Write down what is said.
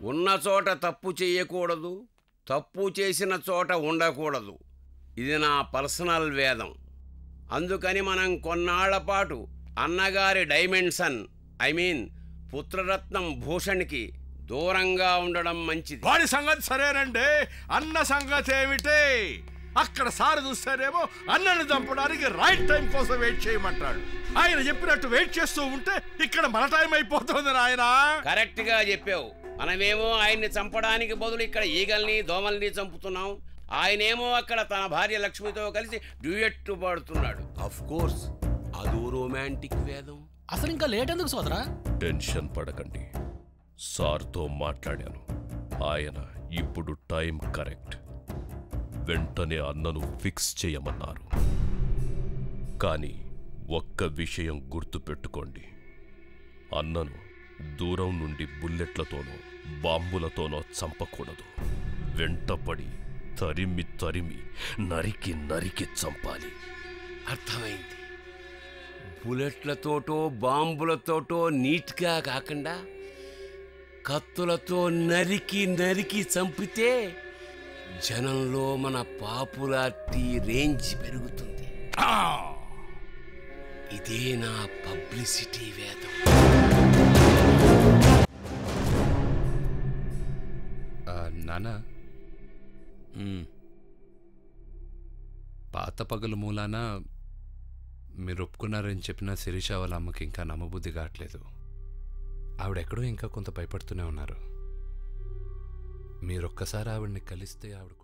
ఉన్న చోట తప్పు చేయకూడదు, తప్పు చేసిన చోట ఉండకూడదు. ఇది నా పర్సనల్ వేదం. అందుకని మనం కొన్నాళ్ల పాటు అన్నగారి డైమెన్షన్ పుత్రరత్నం భూషణ్కి దూరంగా ఉండడం మంచిది. వాడి సంగతి సరేనండి, అన్న సంగతి ఏమిటి? అక్కడ సార్ చూస్తారేమో అన్నను చంపడానికి రైట్ టైం కోసం వెయిట్ చేయమంటాడు. ఆయన చెప్పినట్టు వెయిట్ చేస్తూ ఉంటే ఇక్కడ మన టైం అయిపోతుంది నాయన. కరెక్ట్ గా చెప్పావు. మనమేమో ఆయన్ని చంపడానికి బదులు ఇక్కడ ఈగల్ని దోమల్ని చంపుతున్నాం. ఆయనేమో అక్కడ తన భార్య లక్ష్మితో కలిసి డ్యూయెట్ పాడుతున్నాడు. ఆఫ్ కోర్స్ అదో రొమాంటిక్ వేదం. అసలు ఇంకా లేట్ ఎందుకు సోదరా? టెన్షన్ పడకండి, సార్తో మాట్లాడాను. ఆయన ఇప్పుడు టైం కరెక్ట్. వెంటనే అన్నను ఫిక్స్ చేయమన్నారు. కానీ ఒక్క విషయం గుర్తుపెట్టుకోండి, అన్నను దూరం నుండి బుల్లెట్లతోనో బాంబులతోనో చంపకూడదు. వెంటపడి తరిమి తరిమి నరికి నరికి చంపాలి. అర్థమైంది. బుల్లెట్లతోటో బాంబులతోటో నీట్గా కాకుండా కత్తులతో నరికి నరికి చంపితే జనంలో మన పాపులారిటీ రేంజ్ పెరుగుతుంది. ఇదే నా పబ్లిసిటీ వేదం. నానా, పాత పగలు మూలాన మీరు ఒప్పుకున్నారని చెప్పిన శిరీష వాళ్ళ అమ్మకి ఇంకా నమ్మబుద్ధి కావట్లేదు. ఆవిడెక్కడో ఇంకా కొంత భయపడుతూనే ఉన్నారు. మీరొక్కసారి ఆవిడని కలిస్తే ఆవిడ కొంచెం